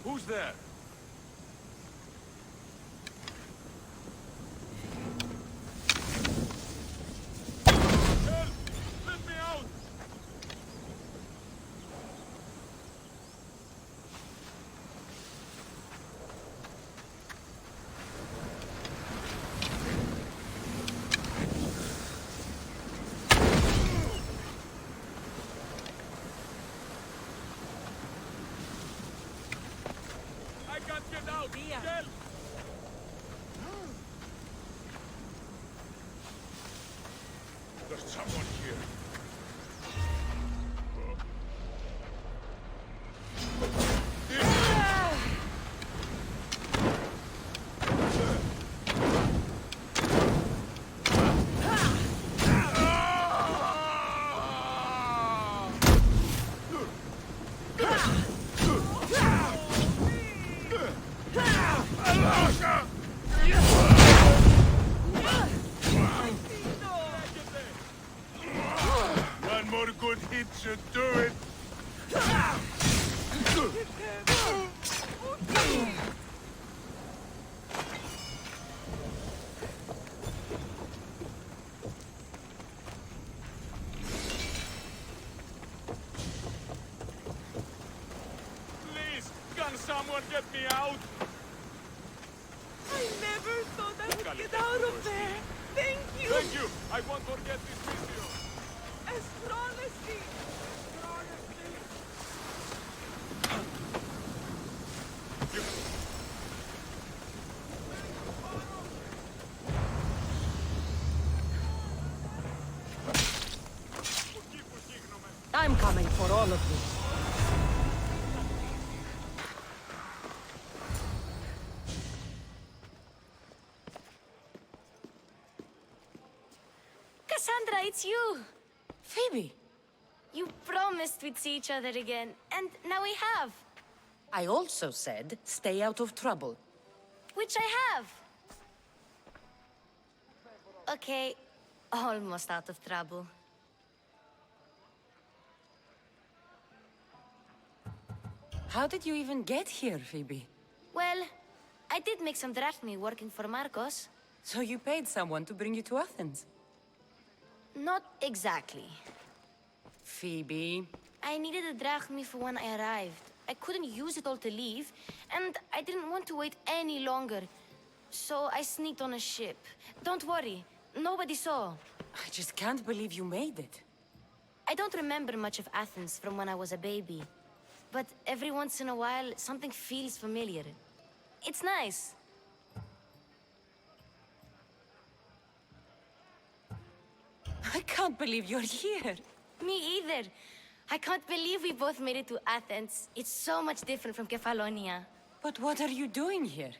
Who's there? Help! Let me out! I can't get out! Help! There's someone here. One more good hit should do it. Please, can someone get me out? I never thought I would get out of there. Thank you. Thank you. I won't forget this video. Astronomy. I'm coming for all of you. Cassandra, it's you! Phoebe, You promised we'd see each other again, and now we have. I also said stay out of trouble. Which I have. Okay, almost out of trouble. How did you even get here, Phoebe? Well, I did make some drachmi working for Marcos. So you paid someone to bring you to Athens? Not exactly. Phoebe... I needed a drachmi for when I arrived. I couldn't use it all to leave, and I didn't want to wait any longer. So I sneaked on a ship. Don't worry, nobody saw. I just can't believe you made it. I don't remember much of Athens from when I was a baby. But every once in a while, something feels familiar. It's nice. I can't believe you're here. Me either. I can't believe we both made it to Athens. It's so much different from Kefalonia. But what are you doing here?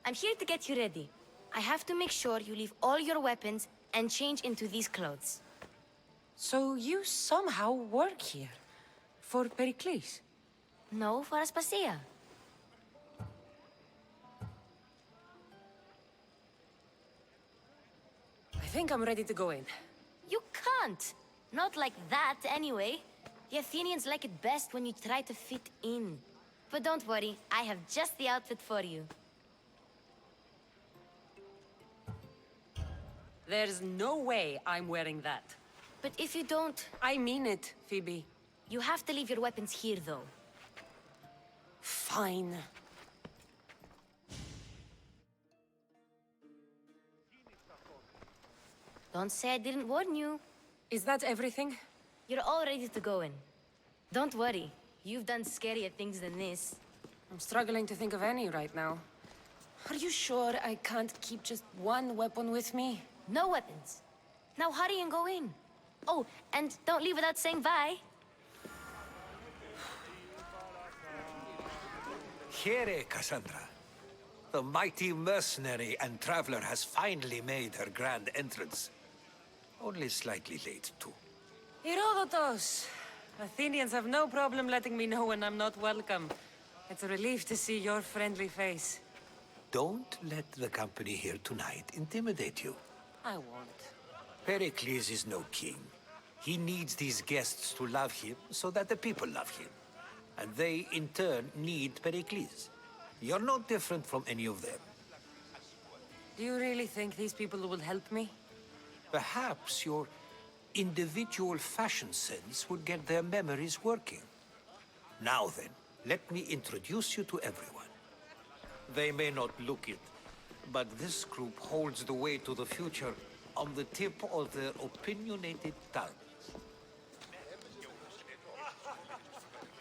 I'm here to get you ready. I have to make sure you leave all your weapons and change into these clothes. So you somehow work here? For Pericles? No, for Aspasia. I think I'm ready to go in. You can't. Not like that, anyway. The Athenians like it best when you try to fit in. But don't worry, I have just the outfit for you. There's no way I'm wearing that. But if you don't, I mean it, Phoebe. you have to leave your weapons here, though. Fine. Don't say I didn't warn you. Is that everything? You're all ready to go in. Don't worry, you've done scarier things than this. I'm struggling to think of any right now. Are you sure I can't keep just one weapon with me? No weapons. Now hurry and go in. Oh, and don't leave without saying bye. Here, Cassandra. The mighty mercenary and traveler has finally made her grand entrance. Only slightly late, too. Herodotus! Athenians have no problem letting me know when I'm not welcome. It's a relief to see your friendly face. Don't let the company here tonight intimidate you. I won't. Pericles is no king. He needs these guests to love him so that the people love him. And they, in turn, need Pericles. You're no different from any of them. Do you really think these people will help me? Perhaps your individual fashion sense would get their memories working. Now then, let me introduce you to everyone. They may not look it, but this group holds the way to the future on the tip of their opinionated tongues.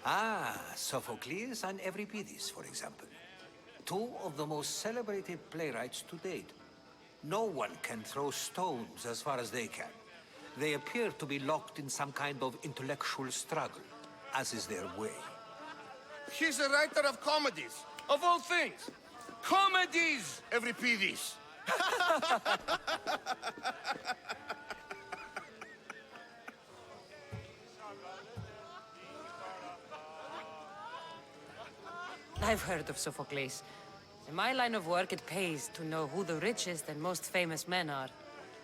Ah, Sophocles and Euripides, for example. Two of the most celebrated playwrights to date. No one can throw stones as far as they can. They appear to be locked in some kind of intellectual struggle, as is their way. He's a writer of comedies, of all things. Comedies, Euripides. I've heard of Sophocles. In my line of work, it pays to know who the richest and most famous men are.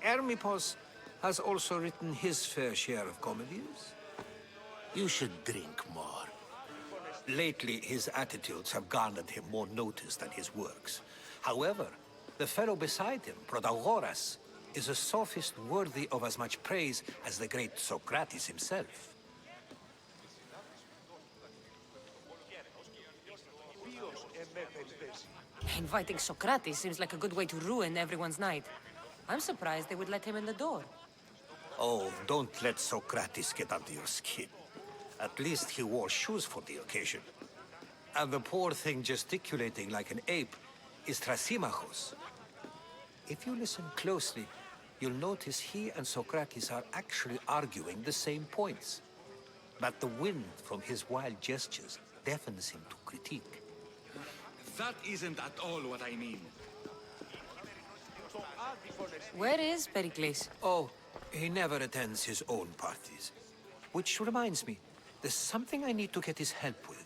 Hermippos has also written his fair share of comedies. You should drink more. Lately, his attitudes have garnered him more notice than his works. However, the fellow beside him, Protagoras, is a sophist worthy of as much praise as the great Socrates himself. Inviting Socrates seems like a good way to ruin everyone's night. I'm surprised they would let him in the door. Oh, don't let Socrates get under your skin. At least he wore shoes for the occasion. And the poor thing gesticulating like an ape is Thrasymachos. If you listen closely, you'll notice he and Socrates are actually arguing the same points. But the wind from his wild gestures deafens him to critique. That isn't at all what I mean. Where is Pericles? Oh, he never attends his own parties. Which reminds me, there's something I need to get his help with.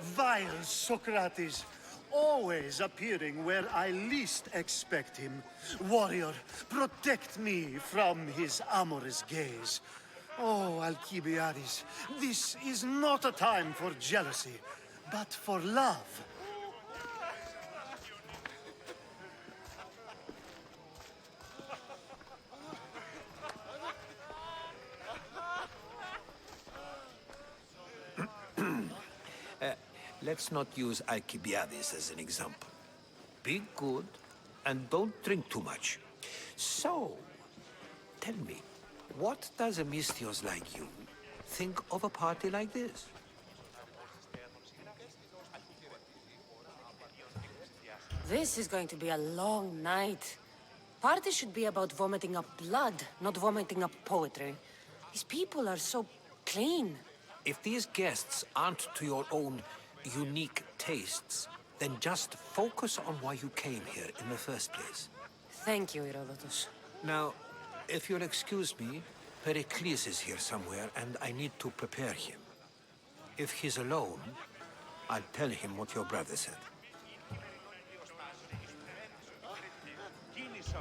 Vile Socrates, always appearing where I least expect him. Warrior, protect me from his amorous gaze. Oh, Alcibiades, this is not a time for jealousy, but for love. Let's not use Alcibiades as an example. Be good, and don't drink too much. So, tell me, what does a Mystios like you think of a party like this? This is going to be a long night. Parties should be about vomiting up blood, not vomiting up poetry. These people are so clean. If these guests aren't to your own unique tastes, then just focus on why you came here in the first place. Thank you, Herodotus. Now, if you'll excuse me, Pericles is here somewhere, and I need to prepare him. If he's alone, I'll tell him what your brother said.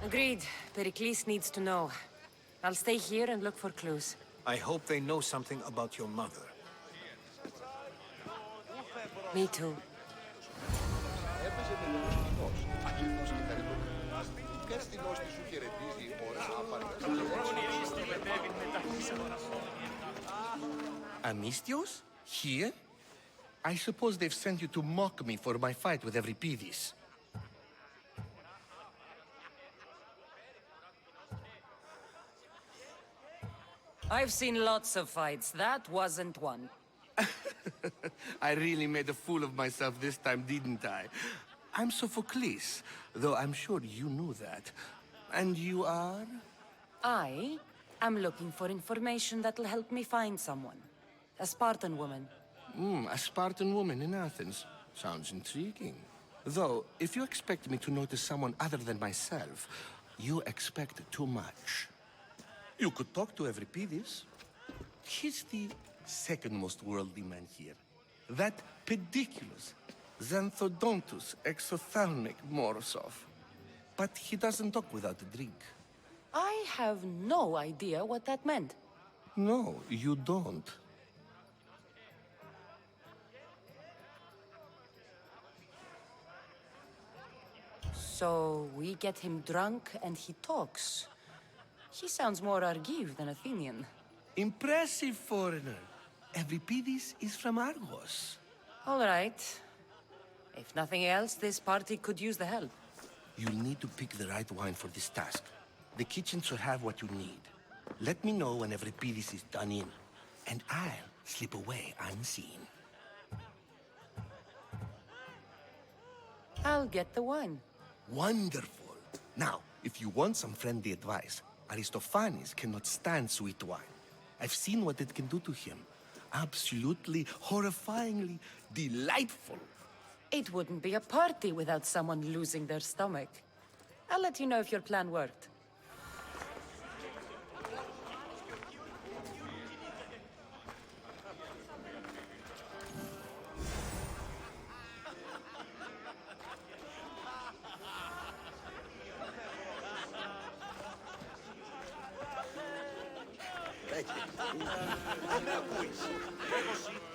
Agreed. Pericles needs to know. I'll stay here and look for clues. I hope they know something about your mother. Me too. Amistios? Here? I suppose they've sent you to mock me for my fight with Euripides. I've seen lots of fights. That wasn't one. I really made a fool of myself this time, didn't I? I'm Sophocles, though I'm sure you knew that. And you are? I am looking for information that'll help me find someone. A Spartan woman. A Spartan woman in Athens. Sounds intriguing. Though, if you expect me to notice someone other than myself, you expect too much. You could talk to Euripides. He's the second most worldly man here. That pediculous, xanthodontus exophthalmic Morosov. But he doesn't talk without a drink. I have no idea what that meant. No, you don't. So we get him drunk and he talks. He sounds more Argive than Athenian. Impressive foreigner. Euripides is from Argos. All right. If nothing else, this party could use the help. You'll need to pick the right wine for this task. The kitchen should have what you need. Let me know when Euripides is done in, and I'll slip away unseen. I'll get the wine. Wonderful. Now, if you want some friendly advice, Aristophanes cannot stand sweet wine. I've seen what it can do to him. Absolutely, horrifyingly delightful. It wouldn't be a party without someone losing their stomach. I'll let you know if your plan worked.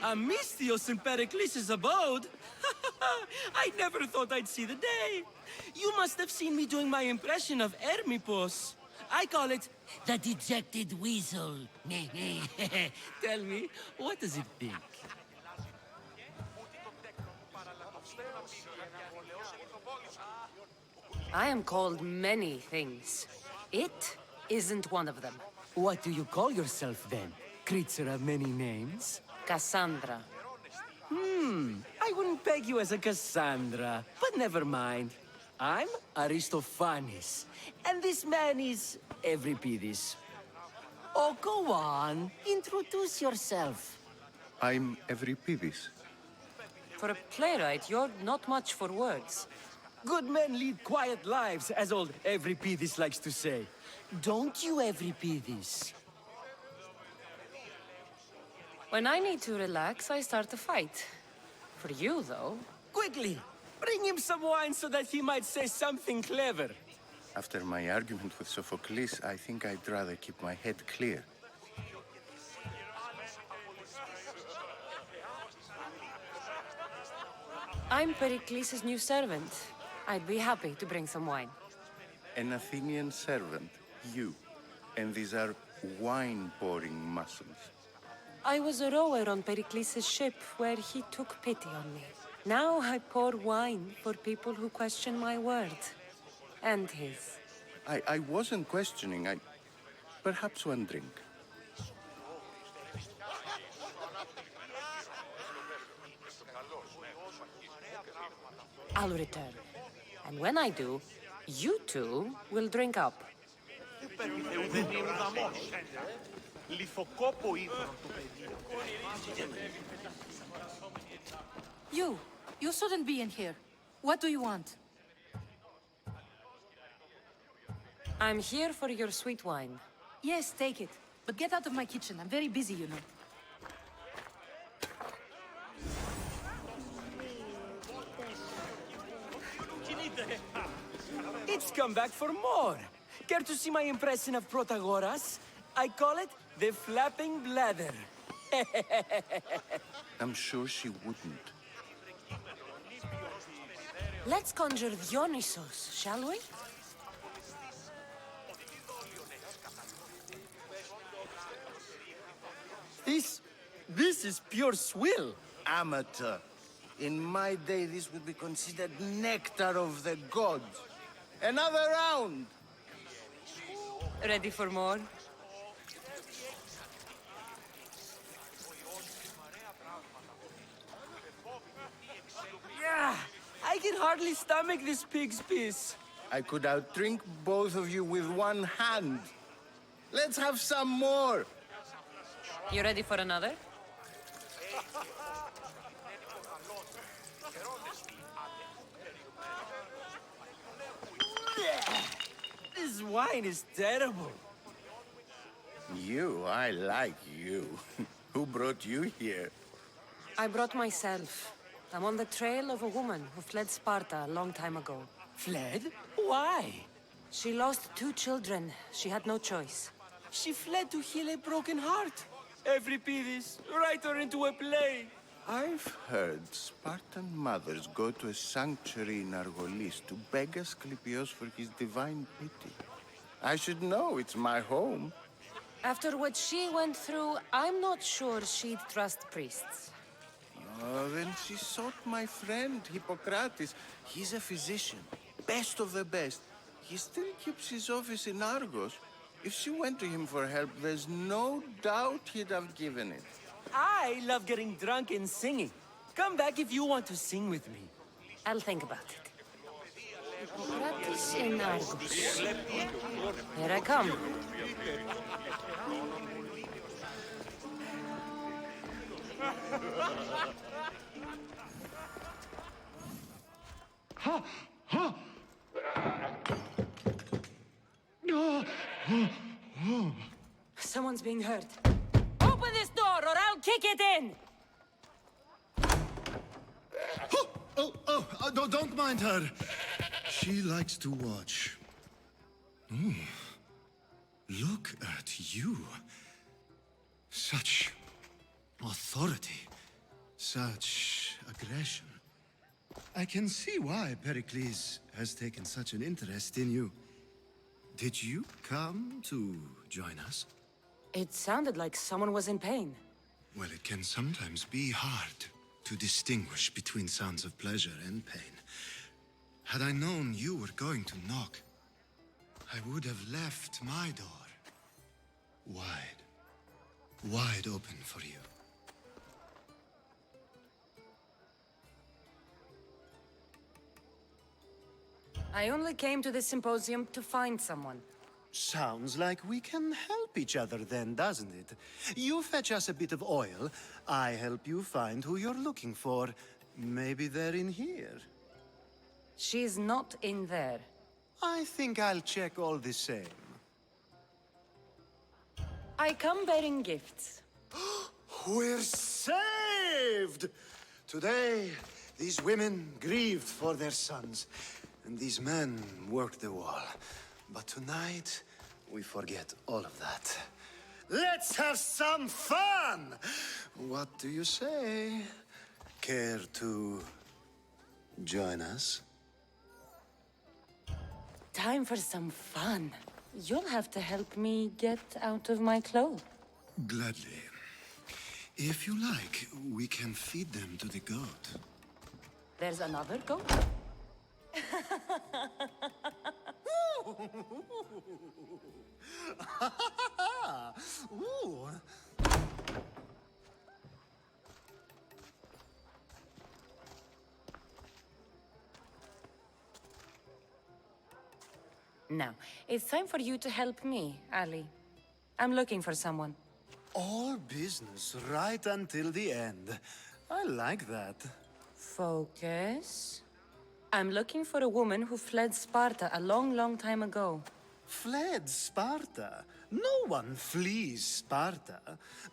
Amistios in Pericles' abode? I never thought I'd see the day. You must have seen me doing my impression of Hermippos. I call it the dejected weasel. Tell me, what does it think? I am called many things. It isn't one of them. What do you call yourself then? Creature of many names? Cassandra. I wouldn't peg you as a Cassandra, but never mind. I'm Aristophanes, and this man is Euripides. Oh, go on. Introduce yourself. I'm Euripides. For a playwright, you're not much for words. Good men lead quiet lives, as old Euripides likes to say. Don't you, Euripides? When I need to relax, I start a fight. For you, though... Quickly! Bring him some wine so that he might say something clever. After my argument with Sophocles, I think I'd rather keep my head clear. I'm Pericles' new servant. I'd be happy to bring some wine. An Athenian servant, you. And these are wine-pouring muscles. I was a rower on Pericles' ship where he took pity on me. Now I pour wine for people who question my word. And his. I wasn't questioning. Perhaps one drink. I'll return. And when I do, you two will drink up. You shouldn't be in here. What do you want? I'm here for your sweet wine. Yes, take it. But get out of my kitchen. I'm very busy, you know. It's come back for more. Care to see my impression of Protagoras? I call it the flapping bladder. I'm sure she wouldn't. Let's conjure Dionysos, shall we? This is pure swill. Amateur. In my day, this would be considered nectar of the gods. Another round! Ready for more? Yeah, I can hardly stomach this pig's piss. I could outdrink both of you with one hand. Let's have some more! You ready for another? This wine is terrible. You, I like you. Who brought you here? I brought myself. I'm on the trail of a woman who fled Sparta a long time ago. Fled? Why? She lost 2 children. She had no choice. She fled to heal a broken heart. Every Pidis, write her into a play. I've heard Spartan mothers go to a sanctuary in Argolis to beg Asclepios for his divine pity. I should know, it's my home. After what she went through, I'm not sure she'd trust priests. Oh, then she sought my friend, Hippocrates. He's a physician, best of the best. He still keeps his office in Argos. If she went to him for help, there's no doubt he'd have given it. I love getting drunk and singing. Come back if you want to sing with me. I'll think about it. Hippocrates in Argos. Here I come. Someone's being hurt. Open this door or I'll kick it in! Don't mind her. She likes to watch. Oh, look at you. Such authority, such aggression. I can see why Pericles has taken such an interest in you. Did you come to join us? It sounded like someone was in pain. Well, it can sometimes be hard to distinguish between sounds of pleasure and pain. Had I known you were going to knock, I would have left my door wide open for you. I only came to this symposium to find someone. Sounds like we can help each other then, doesn't it? You fetch us a bit of oil, I help you find who you're looking for. Maybe they're in here. She's not in there. I think I'll check all the same. I come bearing gifts. We're saved! Today, these women grieved for their sons, and these men worked the wall. But tonight, we forget all of that. Let's have some fun! What do you say? Care to join us? Time for some fun. You'll have to help me get out of my clothes. Gladly. If you like, we can feed them to the goat. There's another goat? Ooh. Now, it's time for you to help me, Ali. I'm looking for someone. All business right until the end. I like that. Focus. I'm looking for a woman who fled Sparta a long, long time ago. fled Sparta. No one flees Sparta.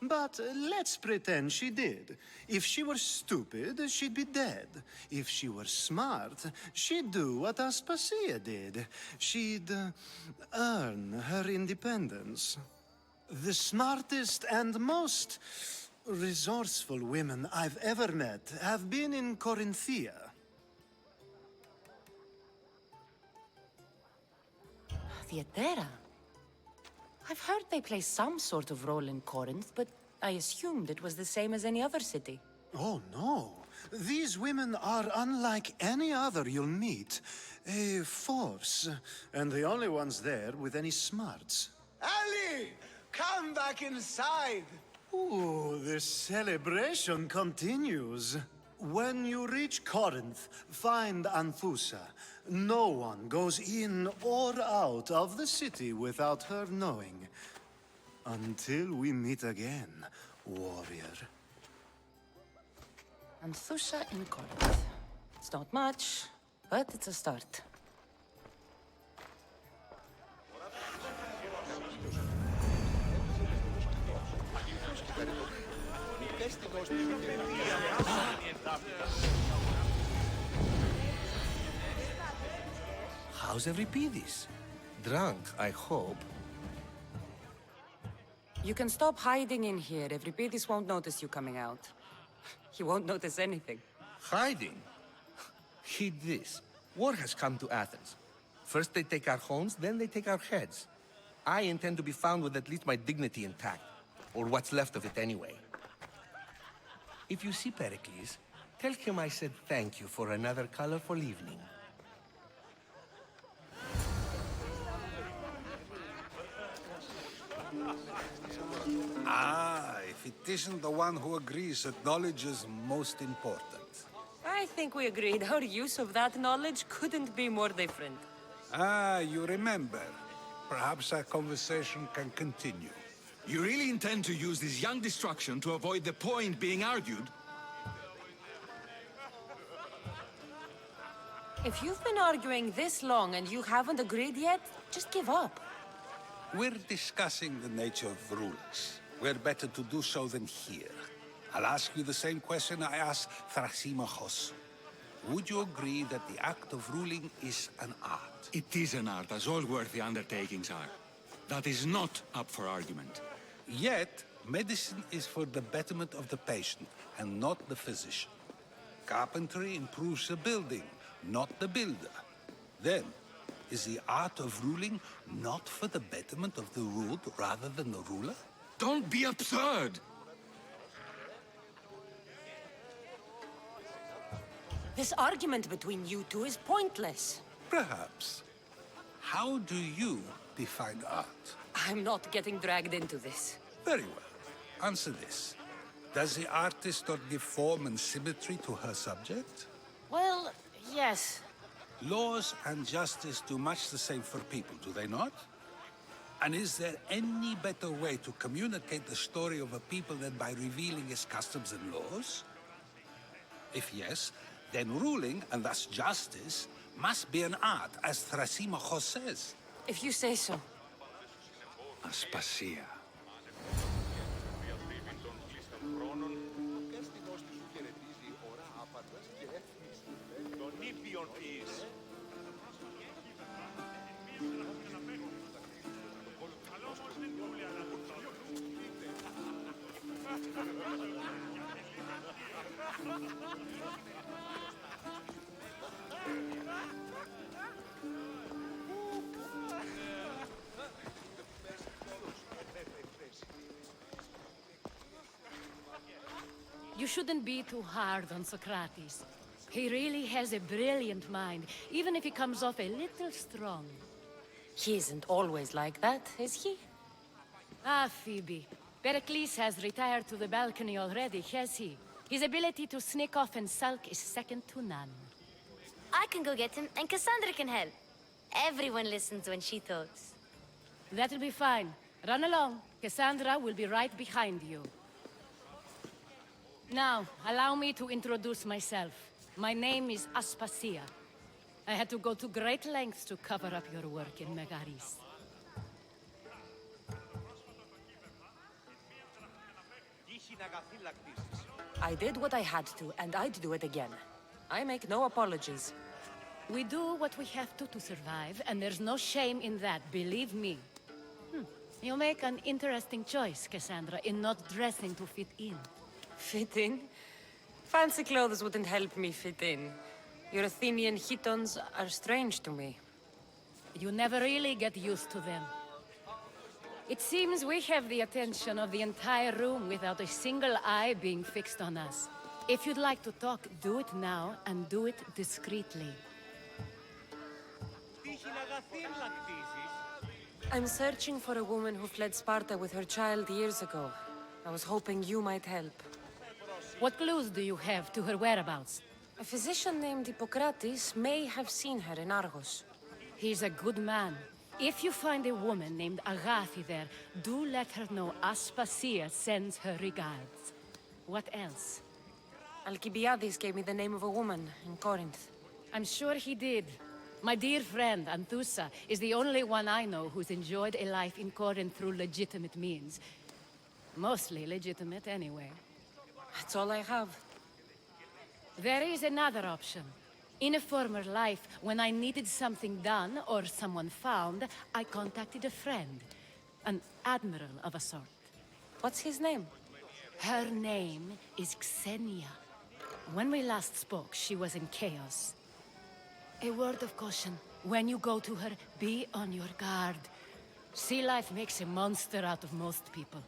But let's pretend she did. If she were stupid, she'd be dead. If she were smart, she'd do what Aspasia did. She'd earn her independence. The smartest and most resourceful women I've ever met have been in Corinthia. Theatera? I've heard they play some sort of role in Corinth, but I assumed it was the same as any other city. Oh, no. These women are unlike any other you'll meet. A force, and the only ones there with any smarts. Ali! Come back inside! Ooh, the celebration continues. When you reach Corinth, find Anthusa. No one goes in or out of the city without her knowing. Until we meet again, warrior. Anthusa in Corinth. It's not much, but it's a start. How's Euripides? Drunk, I hope. You can stop hiding in here. Euripides won't notice you coming out. He won't notice anything. Hiding? Heed this. War has come to Athens. First they take our homes, then they take our heads. I intend to be found with at least my dignity intact. Or what's left of it anyway. If you see Pericles, tell him I said thank you for another colorful evening. Ah, if it isn't the one who agrees that knowledge is most important. I think we agreed our use of that knowledge couldn't be more different. Ah, you remember. Perhaps our conversation can continue. You really intend to use this young destruction to avoid the point being argued? If you've been arguing this long and you haven't agreed yet, just give up. We're discussing the nature of rules. Where better to do so than here? I'll ask you the same question I asked Thrasymachos. Would you agree that the act of ruling is an art? It is an art, as all worthy undertakings are. That is not up for argument. Yet, medicine is for the betterment of the patient, and not the physician. Carpentry improves the building, not the builder. Then, is the art of ruling not for the betterment of the ruled rather than the ruler? Don't be absurd! This argument between you two is pointless. Perhaps. How do you define art? I'm not getting dragged into this. Very well. Answer this. Does the artist not give form and symmetry to her subject? Well, yes. Laws and justice do much the same for people, do they not? And is there any better way to communicate the story of a people than by revealing its customs and laws? If yes, then ruling, and thus justice, must be an art, as Thrasymachos says. If you say so. Aspasia. You shouldn't be too hard on Socrates. He really has a brilliant mind, even if he comes off a little strong. He isn't always like that, is he? Ah, Phoebe. Pericles has retired to the balcony already, has he? His ability to sneak off and sulk is second to none. I can go get him, and Cassandra can help. Everyone listens when she talks. That'll be fine. Run along. Cassandra will be right behind you. Now, allow me to introduce myself. My name is Aspasia. I had to go to great lengths to cover up your work in Megaris. I did what I had to, and I'd do it again. I make no apologies. We do what we have to survive, and there's no shame in that, believe me. You make an interesting choice, Cassandra, in not dressing to fit in. Fit in? Fancy clothes wouldn't help me fit in. Your Athenian chitons are strange to me. You never really get used to them. It seems we have the attention of the entire room without a single eye being fixed on us. If you'd like to talk, do it now, and do it discreetly. I'm searching for a woman who fled Sparta with her child years ago. I was hoping you might help. What clues do you have to her whereabouts? A physician named Hippocrates may have seen her in Argos. He's a good man. If you find a woman named Agathi there, do let her know Aspasia sends her regards. What else? Alcibiades gave me the name of a woman in Corinth. I'm sure he did. My dear friend, Anthusa, is the only one I know who's enjoyed a life in Corinth through legitimate means. Mostly legitimate, anyway. That's all I have. There is another option. In a former life, when I needed something done or someone found, I contacted a friend. An admiral of a sort. What's his name? Her name is Xenia. When we last spoke, she was in chaos. A word of caution. When you go to her, be on your guard. Sea life makes a monster out of most people.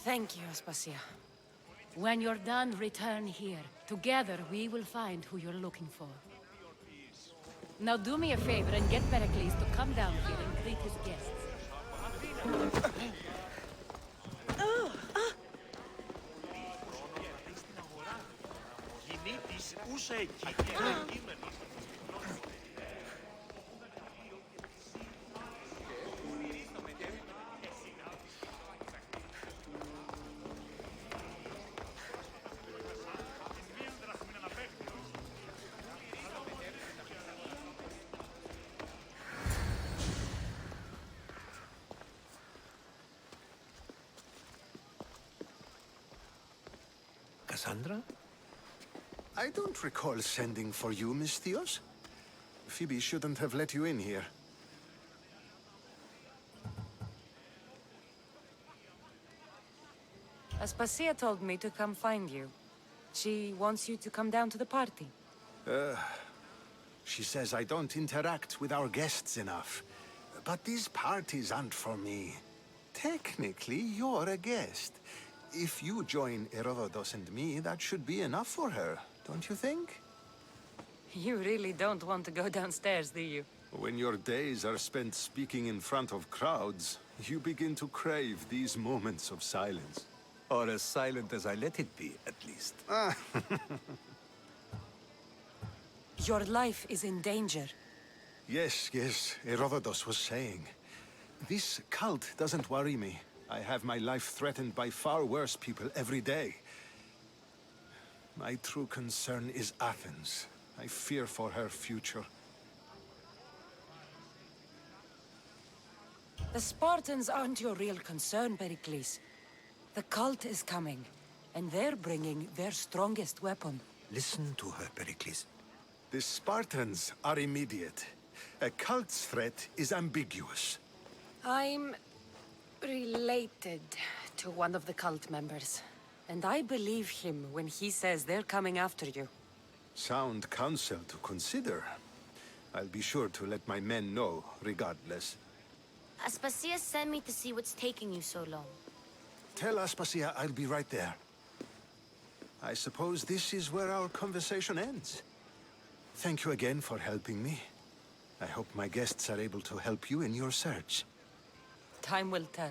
Thank you, Aspasia. When you're done, return here. Together, we will find who you're looking for. Now do me a favor and get Pericles to come down here and greet his guests. Cassandra? I don't recall sending for you, Miss Theos. Phoebe shouldn't have let you in here. Aspasia told me to come find you. She wants you to come down to the party. She says I don't interact with our guests enough. But these parties aren't for me. Technically, you're a guest. If you join Herodotus and me, that should be enough for her, don't you think? You really don't want to go downstairs, do you? When your days are spent speaking in front of crowds, you begin to crave these moments of silence. Or as silent as I let it be, at least. Your life is in danger. Yes, Herodotus was saying. This cult doesn't worry me. I have my life threatened by far worse people every day. My true concern is Athens. I fear for her future. The Spartans aren't your real concern, Pericles. The cult is coming, and they're bringing their strongest weapon. Listen to her, Pericles. The Spartans are immediate. A cult's threat is ambiguous. I'm related to one of the cult members, and I believe him when he says they're coming after you. Sound counsel to consider. I'll be sure to let my men know, regardless. Aspasia sent me to see what's taking you so long. Tell Aspasia I'll be right there. I suppose this is where our conversation ends. Thank you again for helping me. I hope my guests are able to help you in your search. Time will tell.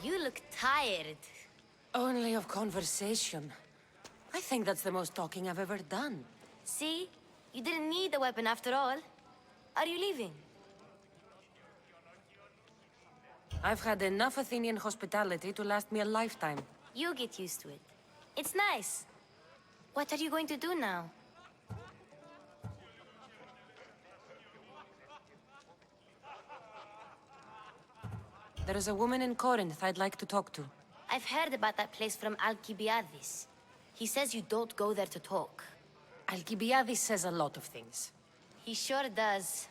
You look tired. Only of conversation. I think that's the most talking I've ever done. See? You didn't need the weapon after all. Are you leaving? I've had enough Athenian hospitality to last me a lifetime. You get used to it. It's nice. What are you going to do now? There is a woman in Corinth I'd like to talk to. I've heard about that place from Alcibiades. He says you don't go there to talk. Alcibiades says a lot of things. He sure does.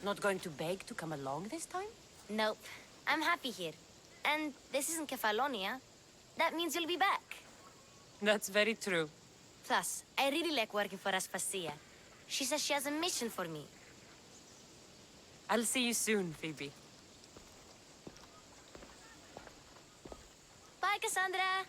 Not going to beg to come along this time? Nope. I'm happy here. And this isn't Kefalonia. That means you'll be back. That's very true. Plus, I really like working for Aspasia. She says she has a mission for me. I'll see you soon, Phoebe. Bye, Cassandra!